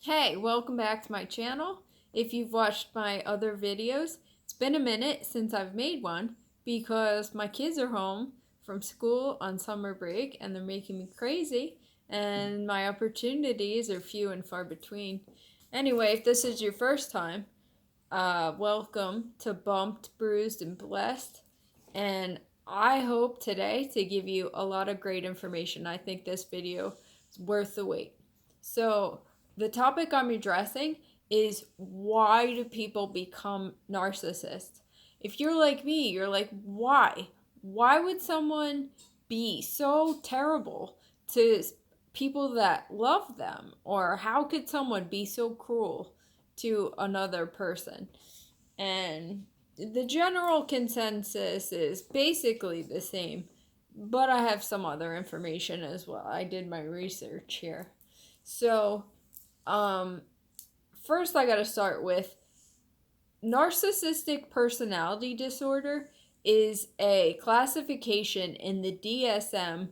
Hey, welcome back to my channel. If you've watched my other videos, it's been a minute since I've made one because my kids are home from school on summer break and they're making me crazy and my opportunities are few and far between. Anyway, if this is your first time, welcome to Bumped, Bruised, and Blessed. And I hope today to give you a lot of great information. I think this video is worth the wait. So, the topic I'm addressing is why do people become narcissists? If you're like me, you're like, why? Why would someone be so terrible to people that love them? Or how could someone be so cruel to another person? And the general consensus is basically the same, but I have some other information as well. I did my research here. So, um, first I gotta start with narcissistic personality disorder is a classification in the DSM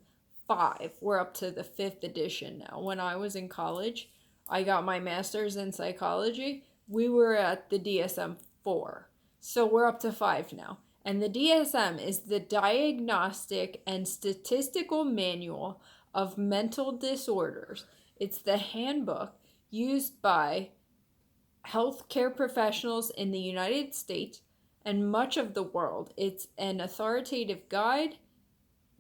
5. We're up to the 5th edition now. When I was in college, I got my master's in psychology. We were at the DSM 4. So we're up to 5 now. And the DSM is the Diagnostic and Statistical Manual of Mental Disorders. It's the handbook used by healthcare professionals in the United States and much of the world. It's an authoritative guide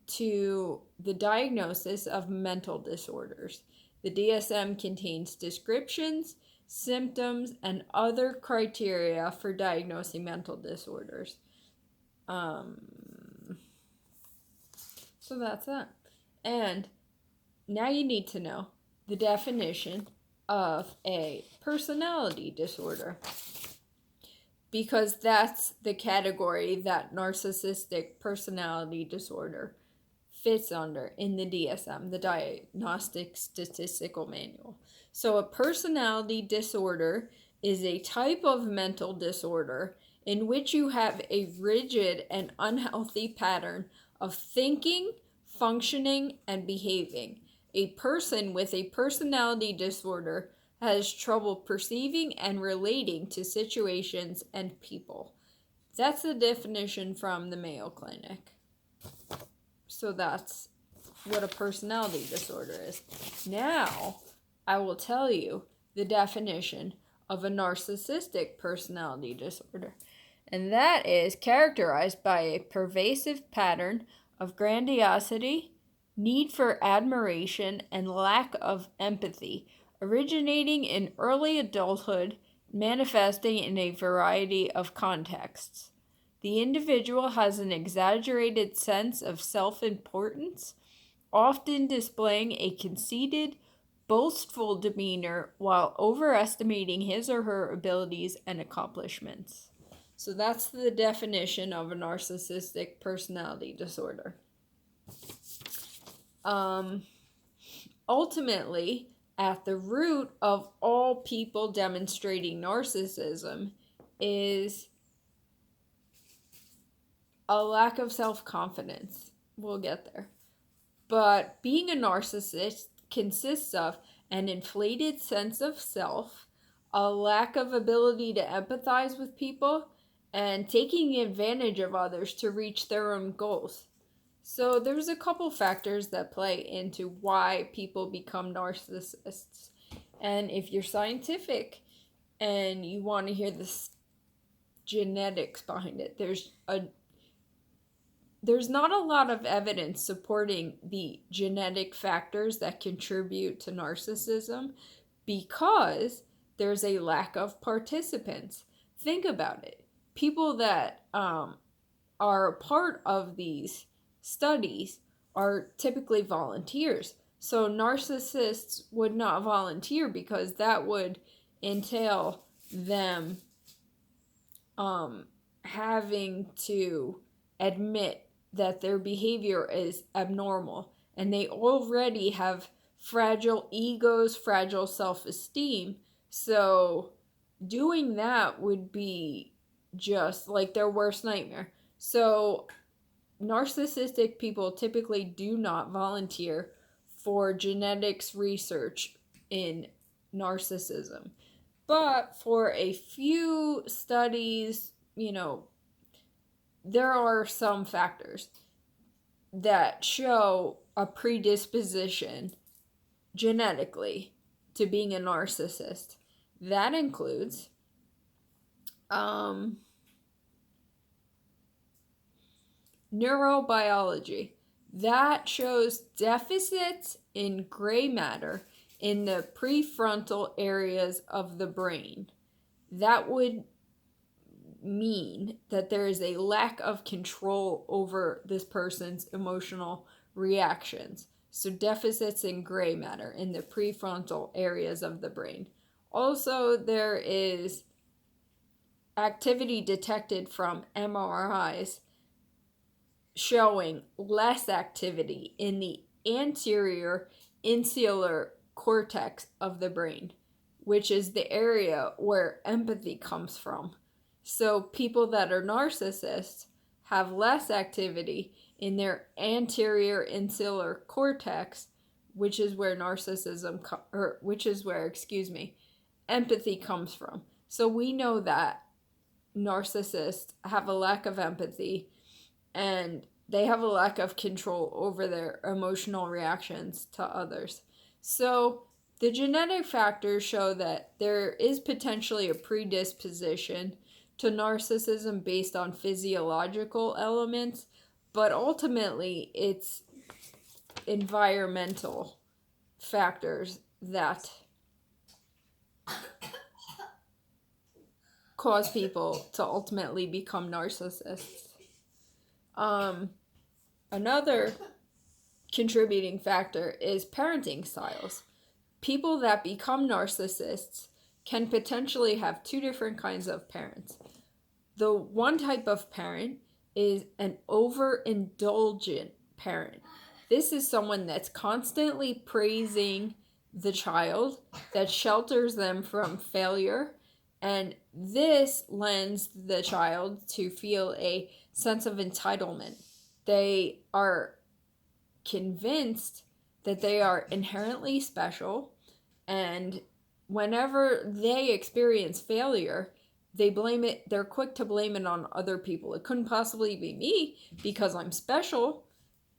to the diagnosis of mental disorders. The DSM contains descriptions, symptoms, and other criteria for diagnosing mental disorders. So that's that. And now you need to know the definition of a personality disorder because that's the category that narcissistic personality disorder fits under in the DSM, the Diagnostic Statistical Manual. So a personality disorder is a type of mental disorder in which you have a rigid and unhealthy pattern of thinking, functioning, and behaving. A person with a personality disorder has trouble perceiving and relating to situations and people. That's the definition from the Mayo Clinic. So that's what a personality disorder is. Now, I will tell you the definition of a narcissistic personality disorder. And that is characterized by a pervasive pattern of grandiosity, need for admiration, and lack of empathy, originating in early adulthood, manifesting in a variety of contexts. The individual has an exaggerated sense of self-importance, often displaying a conceited, boastful demeanor while overestimating his or her abilities and accomplishments. So that's the definition of a narcissistic personality disorder. Ultimately, at the root of all people demonstrating narcissism is a lack of self-confidence. We'll get there. But being a narcissist consists of an inflated sense of self, a lack of ability to empathize with people, and taking advantage of others to reach their own goals. So there's a couple factors that play into why people become narcissists. And if you're scientific and you want to hear the genetics behind it, there's not a lot of evidence supporting the genetic factors that contribute to narcissism because there's a lack of participants. Think about it. People that are part of these studies are typically volunteers. So narcissists would not volunteer because that would entail them having to admit that their behavior is abnormal and they already have fragile egos, fragile self-esteem. So doing that would be just like their worst nightmare. So narcissistic people typically do not volunteer for genetics research in narcissism. But for a few studies, there are some factors that show a predisposition genetically to being a narcissist. That includes neurobiology. That shows deficits in gray matter in the prefrontal areas of the brain. That would mean that there is a lack of control over this person's emotional reactions. So, deficits in gray matter in the prefrontal areas of the brain. Also, there is activity detected from MRIs showing less activity in the anterior insular cortex of the brain, which is the area where empathy comes from. So people that are narcissists have less activity in their anterior insular cortex, which is where empathy comes from. So we know that narcissists have a lack of empathy and they have a lack of control over their emotional reactions to others. So the genetic factors show that there is potentially a predisposition to narcissism based on physiological elements, but ultimately it's environmental factors that cause people to ultimately become narcissists. Another contributing factor is parenting styles. People that become narcissists can potentially have two different kinds of parents. The one type of parent is an overindulgent parent. This is someone that's constantly praising the child, that shelters them from failure, and this lends the child to feel a sense of entitlement. They are convinced that they are inherently special, and whenever they experience failure, they're quick to blame it on other people. It couldn't possibly be me because I'm special.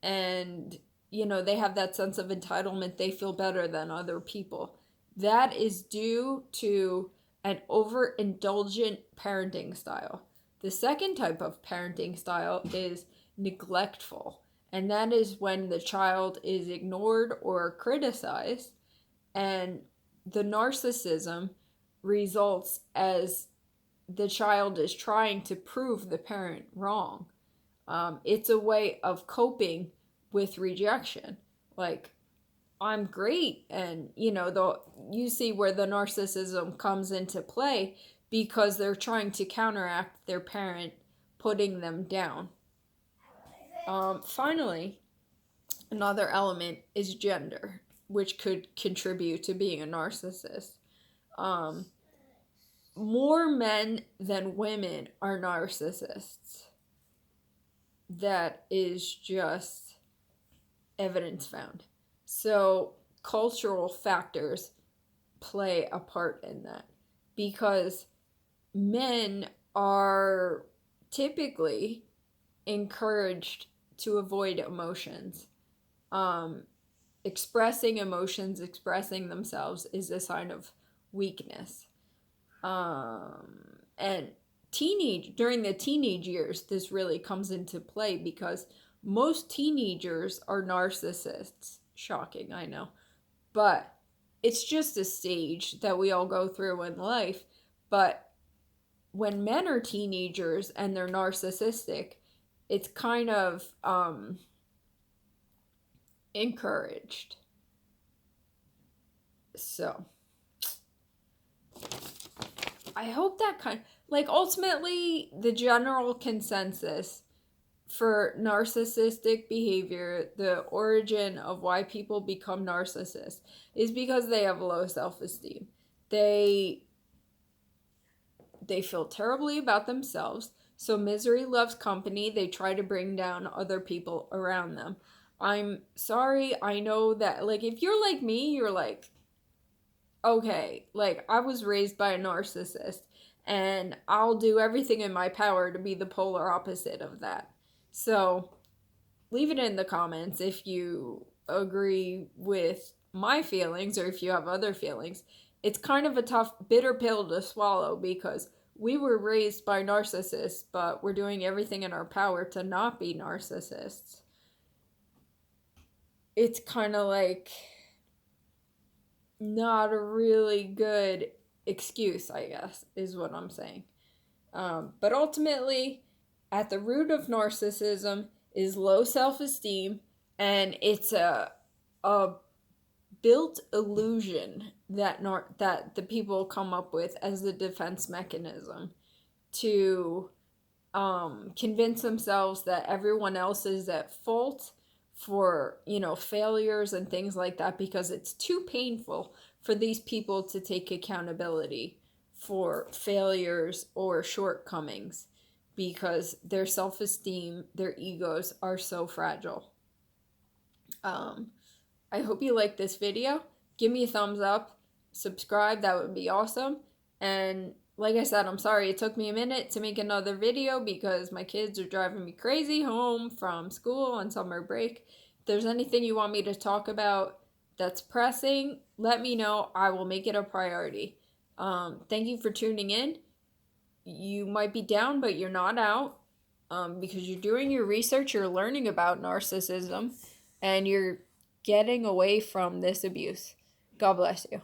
And they have that sense of entitlement. They feel better than other people. That is due to an overindulgent parenting style. The second type of parenting style is neglectful, and that is when the child is ignored or criticized, and the narcissism results as the child is trying to prove the parent wrong. It's a way of coping with rejection. Like, I'm great, and you see where the narcissism comes into play because they're trying to counteract their parent putting them down. Finally, another element is gender, which could contribute to being a narcissist. More men than women are narcissists. That is just evidence found. So cultural factors play a part in that because men are typically encouraged to avoid emotions. Expressing emotions, expressing themselves is a sign of weakness. And during the teenage years, this really comes into play because most teenagers are narcissists. Shocking, I know. But it's just a stage that we all go through in life. But when men are teenagers and they're narcissistic, it's kind of encouraged. So I hope that ultimately the general consensus for narcissistic behavior, the origin of why people become narcissists, is because they have low self-esteem. They feel terribly about themselves, so misery loves company. They try to bring down other people around them. I'm sorry, I know that, if you're like me, you're like, okay, like I was raised by a narcissist and I'll do everything in my power to be the polar opposite of that. So, leave it in the comments if you agree with my feelings or if you have other feelings. It's kind of a tough, bitter pill to swallow because we were raised by narcissists, but we're doing everything in our power to not be narcissists. It's kind of like not a really good excuse, I guess, is what I'm saying. But ultimately, at the root of narcissism is low self esteem, and it's a built illusion that that the people come up with as a defense mechanism to convince themselves that everyone else is at fault for, failures and things like that because it's too painful for these people to take accountability for failures or shortcomings because their self-esteem, their egos are so fragile. I hope you like this video. Give me a thumbs up, subscribe, that would be awesome. And like I said, I'm sorry it took me a minute to make another video because my kids are driving me crazy home from school on summer break. If there's anything you want me to talk about that's pressing, let me know. I will make it a priority. Thank you for tuning in. You might be down, but you're not out because you're doing your research, you're learning about narcissism, and you're getting away from this abuse. God bless you.